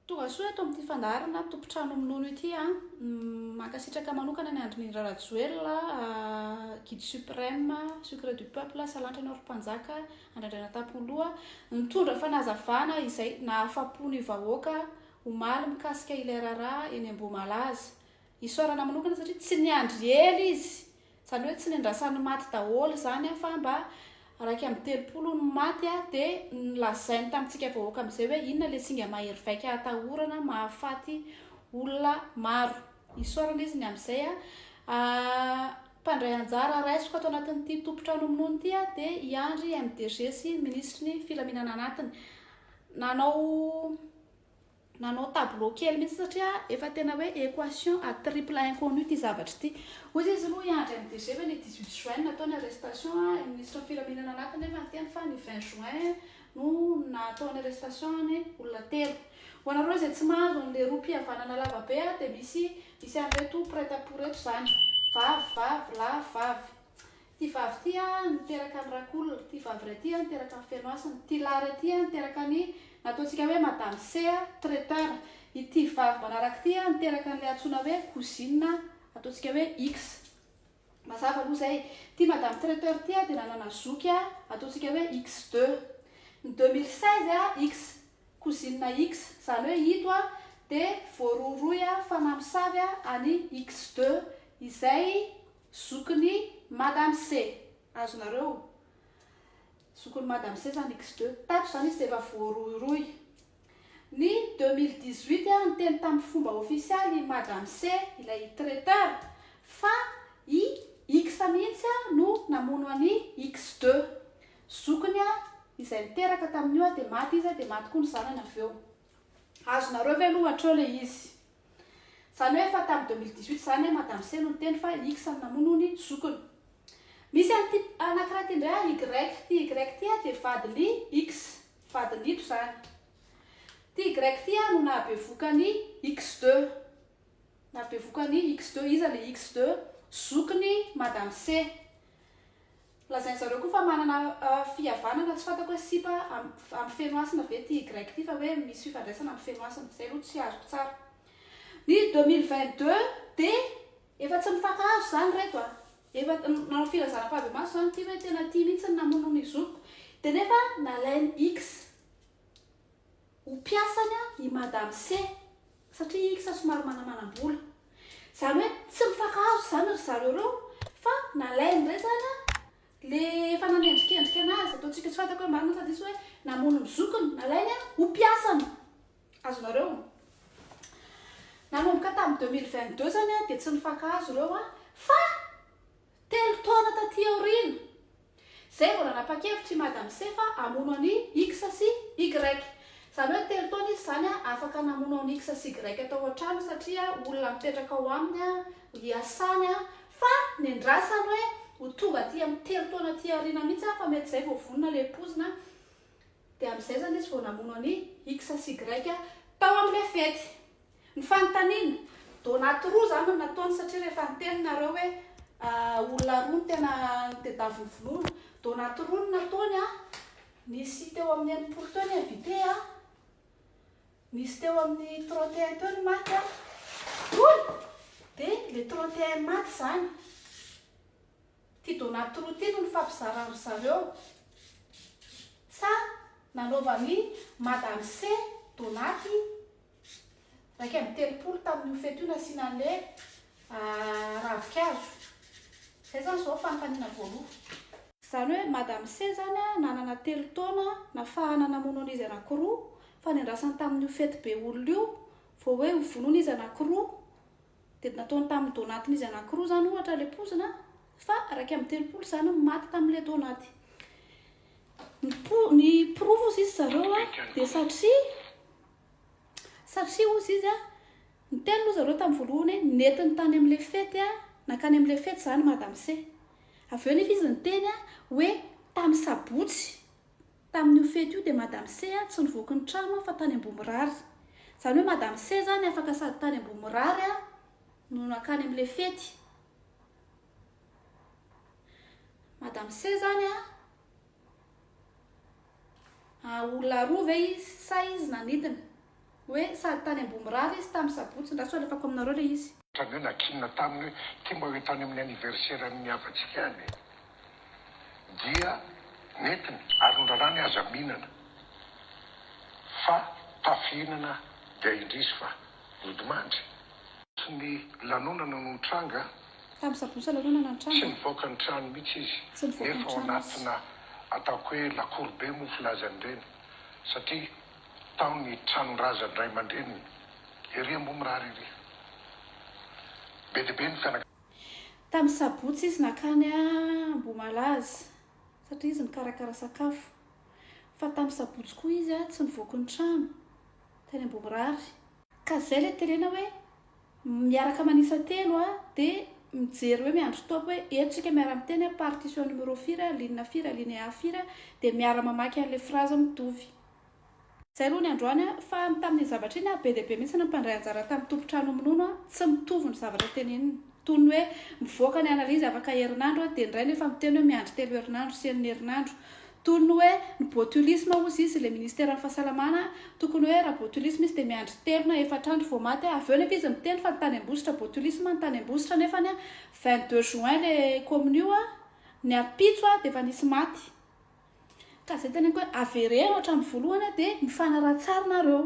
Tonga soa eto amin'ity fandaharana tompontrano minono ity mankasitraka manokana ny Andrinindra Rajoelina guide suprême sucre du peuple salantrana rom-panjaka andrandrana tampoloha nitondra fanazavana izay nahafapo ny vahoaka omaly mikasika ilay raharaha eny Ambohimalaza isorana manokana satria tsy niandry ela izy zany hoe tsy niandrasany maty daholo zany fa mba raika amin'ny telopolo ny maty dia nilazainy tamintsika vahoaka amin'izay hoe inona ilay singa mahery vaika atahorana mahafaty olona maro isorana izy ny amin'izay mpandray anjara raisiko ato anatin'ity tompontrano minono ity dia iandry MDG sy ministry ny filaminana anatiny nanao tableau kely mihitsy satria efa tena hoe équation à triple inconnu ity zavatra ity ozy izy no iandry MDG hoe ny 18 juin nataony arrestation ministre filaminana anatiny nefa nyteny fa ny 20 juin no nataony arrestation ny olona telo ho anareo izay tsy mahazo n'le roa-pihavanana lavabe dia misy an'ireto prête à pour eto zany vavy lahy vavy ty vavy ty niteraka ny rakolona ty vavy ray ty niteraka ny fenoasiny ty lahy ray ty niteraka ny nataontsika hoe madame C traiteur ity vavy manaraka ty niteraka n'le antsoina hoe cousine ataontsika hoe X mazava aloha zay ty madame traiteur ty dia nanana zoky ataontsika hoe X2 ny 2016 X cousine X zany hoe ito dia voaroroy fanamosavy any X2 izay zokiny madame C azonareo zokiny madame C zany X2 tato zany izy dia efa voaroroy ny 2018 niteny tamin'ny fomba ofisialy madame C ilay traiteur fa i X mihitsy no namono any X2 zokiny izay niteraka tamin'io dia maty izy dia maty koa ny zanany avy eo azonareo ve aloha hatreo le izy zany hoe efa tamin'ny 2018 zany hoe madame C no niteny fa X namono ny zokiny misy anankiray ty indray Y ty dia vadiny X vadin'ito zany ty Y ty no nahabevokany X2 izy le X2 zokiny madame C lazain'zareo koa fa manana fihavanana tsy fantako hoe sipa amin'ny fenoasina ve ty Y ty fa hoe misy fifandraisana amin'ny fenoasina zay aloha tsy azoko tsara ny 2022 dia efa tsy mifankahazo zany reto efa nanao filazanam-pahabemasy zany ty hoe tena ty mihitsy namono ny zokiko dia nefa nalainy X ho mpiasany i madame C satria X somary manamanam-bola zany hoe tsy mifankahazo zany ry zareo reo fa nalainy ray zany le efa nanendrikendrika anazy ataontsika tsy fantako hoe marina sady izy hoe namono ny zokiny nalainy ho mpiasany azonareo nanomboka tamin'ny 2022 zany dia tsy nifankahazo ireo fa telo taona taty aoriana zay vao nanapa-kevitra i madame C fa amono any X sy Y zany hoe telo taona izy zany afaka namono any X sy Y atao an-trano satria olona mipetraka ao aminy hiasany fa nendrasany hoe ho tonga aty amin'ny telo taona ty aoriana mihitsy fa mety zay vao vonona le pozina dia amin'izay zany izy vao namono any X sy Y tao amin'le fety ny fanontaniana donaty roa zany nataony satria rehefa niteny nareo hoe olona roa no tena nitedaviny vonono donaty roa no nataony nisy teo amin'ny 80 taony invité nisy teo amin'ny 31 taony maty dia le 31 maty zany ty donaty roa ty no nifampizarany zareo sa nanaovany madame C donaty raika amin'ny telopolo tamin'io fety io nasiana an'le ravikazo zay zany zao fanontaniana voaloha zany hoe madame C zany nanana telo taona nafahana namono an'izy anankiroa fa nendrasany tamin'io fety be olona io vao hoe vonoana izy anankiroa dia nataony tamin'ny donatin'izy anankiroa zany ohatra le pozina fa raika amin'ny telopolo zany maty tamin'le donaty ny provo izy zareo dia satria ozy izy niteny aloha zareo tamin'ny voalohany netiny tany amin'le fety nakany amin'le fety zany madame C avy eo nefa izy niteny hoe tamin'ny sabotsy tamin'io fety io dia madame C tsy nivoaka ny trano fa tany Ambohimirary zany hoe madame C zany afaka sady tany Ambohimirary no nakany amin'le fety madame C zany olona roa ve izy sa izy nanidina hoe sady tany ambomirary izy tamin'ny sabotsy ndraso alefako aminareo le izy trany hoe nakinona taminy hoe tia mba hoe tany amin'ny anniversaire amin'ny havatsika any dia netiny ary nrarany aza mihinana fa tafihinana dia indrisy fa lodimandry sy ny lanonana no nitranga tamin'ny sabotsy lanonana sy nitranga nivoaka ny trano mihitsy Sy izy nivoaka ny nefa ao trano anatina ataoko hoe lakorobe moa filazany reny satria tao ny tranondrazany ray aman-dreniny ery ambomirary ery be dia be ny fianaka tamin'ny sabotsy izy nakany mbomalaza satria izy nikarakara sakafo fa tamin'ny sabotsy koa izy tsy nivoaka ny trano teny ambomirary ka zay le tenena hoe miaraka manisa telo dia mijery hoe miandro stop hoe etsika miara miteny partition numéro 4 ligne 4 ligne A4 dia miara mamaky an'ilay phrase mitovy zay aloha ny androany fa tamin'ny zavatra iny be dia be mihitsy ny mpandray anjara tamin'ny tompotrano minono tsy mitovy ny zavatra teneniny toy ny hoe mivoaka ny analizy afaka herinandro dia ndray nefa miteny hoe miandry telo herinandro sy enina herinandro toy ny hoe ny botulisme ozy izy le ministère ny fahasalamana tokony hoe raha botulisme izy dia miandry telo na efatrandro vao maty avy eo nefa izy miteny fa ny tany ambositra botulisme ny tany ambositra nefa ny 22 juin le commune ny apitso dia efa nisy maty ka zay tena hoe avere hatramin'ny voalohany dia mifanaratsara nareo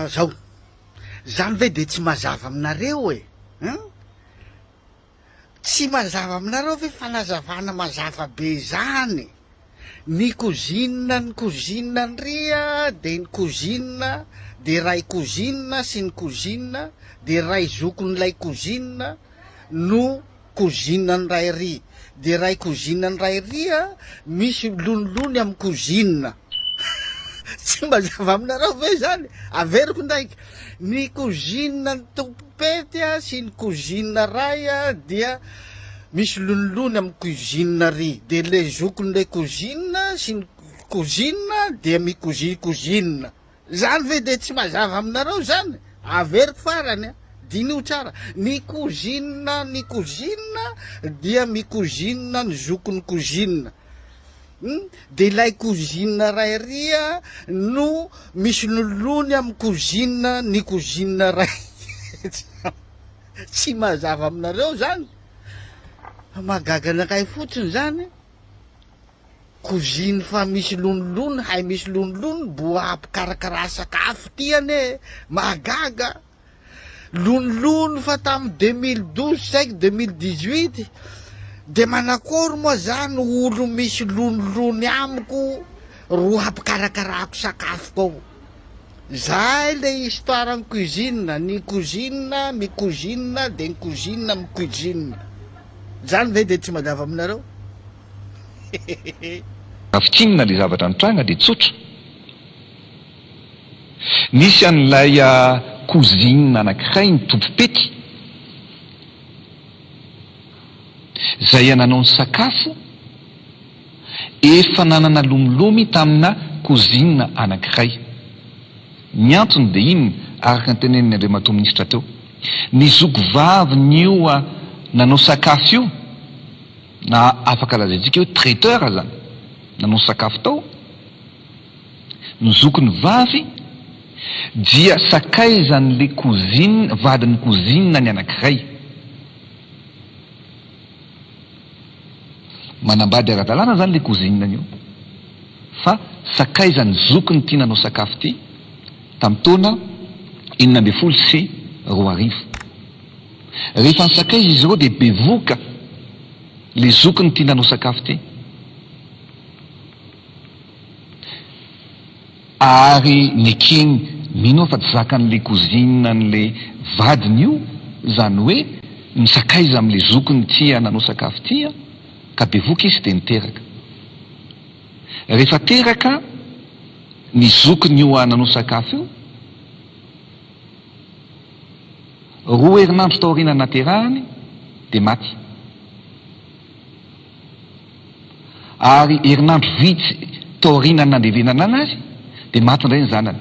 zao zany ve de tsy mazava aminareo e tsy mazava aminareo ve fanazavana mazava be zany ny kozinina ny ria de ny kozinina de ray kozinina sy ny kozinina de ray zokon'ilay kozinina no kozinina ny ray ry de ray kozinina ny ray ria misy lonolony amin'ny kozinina tsy mazava aminareo ve zany averiko ndraiky ny kozinina ny tompopety sy ny kozinina ray dia misy lonolony amin'ny kozinina ry de le zokon'le kozinina sy ny kozinina dia kozinina zany ve de tsy mazava aminareo zany averiko farany dinio tsara ny kozinina dia kozinina ny zokon'ny kozinina de ilay kozinina ray ria no misy lolony amin'ny kozinina ny kozinina ray tsy mazava aminareo zany magaga anakay fotsiny zany koziny fa misy lonolony hay misy lonolony boa ampikarakara sakafo tiane magaga lonolony fa tamin'ny 2012 saika 2018 de manakory moa zany olo misy lonilony amiko ro ampikarakarako sakafo ao. Zay le histoire ny cuisine, ny cuisine mi cuisine de ny cuisine mi cuisine. Zany ve de tsy mazava aminareo? Afitinina le zavatra antranga de tsotra. Nisy an'ilay cousine anankiray ny tompopety zay ananao ny sakafo efa nanana lomilomy tamina cousine anankiray. Ny antony de iny araka ny tenenin'ny Andriamatoa minisitra teo, ny zokovavy nio nanao sakafo io na afaka lazaintsika hoe traiteur zany nanao sakafo tao, ny zokony vavy dia sakaizan'le cousine, vadin'ny cousine ny anankiray. Manambady ara-dalàna zany le cousine io, fa sakaizan'ny zokony tia nanao sakafo ty tamin'ny taona 1940. Rehefa nisakaiza izy ireo de bevoka le zokony tia nanao sakafo ty, ary nekeny mino fa tsy zakan'le cousine n'le vadiny io zany hoe misakaiza am'le zokony tia nanao sakafo tia ka bevoka izy de niteraka. Rehefa teraka ny zokony io nanao sakafo io, roa herinandro taorina naterahany de maty, ary herinandro vitsy taorina nandevenana anazy de maty indray ny zanany.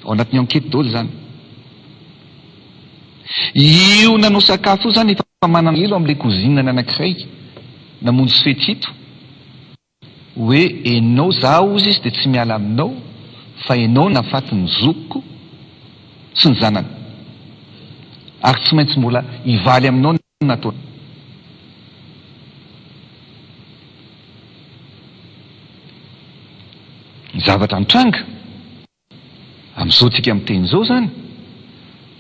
Ao anatin'ny enquête daholo zany. Io nanao sakafo io zany efa manana elo am'le cousine ny anankiray namonjy fetsito hoe enao zaho ozy izy de tsy miala aminao fa enao nafaty ny zokoko sy ny zanany ary tsy maintsy mbola hivaly aminao natao. Ny zavatra nitranga am'izao tsika amin'ny teny zao zany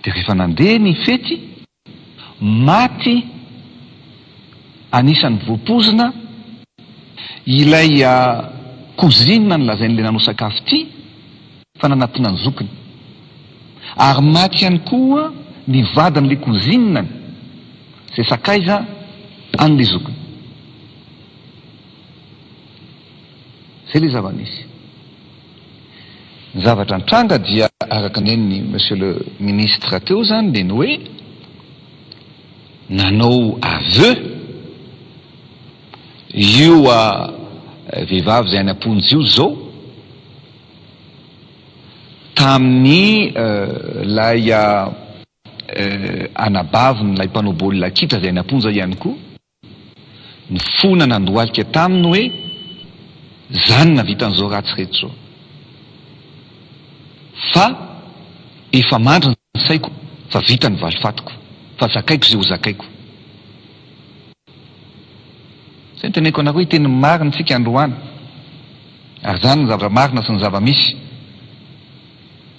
de rehefa nandeha ny fety maty anisan'ny voapozina ilay cousine nylazain'le nanao sakafo ty fa nanatona ny zokiny, ary maty ihany koa ny vadin'le cousine zay sakaiza an'le zokiny. Zay le zava-misy. Ny zavatra nitranga dia araka nen'ny monsieur le ministre teo zany de ny hoe nanao aveu io vehivavy zay any amponjy io zao tamin'ny lay anabaviny lay mpanao baolina kitra zay any amponja ihany koa, ny fona nandohalika taminy hoe zany navitan'izao ratsy rehetra zao, fa efa mandry ny saiko fa vita ny valifatiko fa zakaiko zay ho zakaiko. Zay nyteneko anareo teny marina tsika androany, ary zany ny zava-marina sy ny zava-misy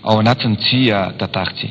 ao anatin'ity tantara ty.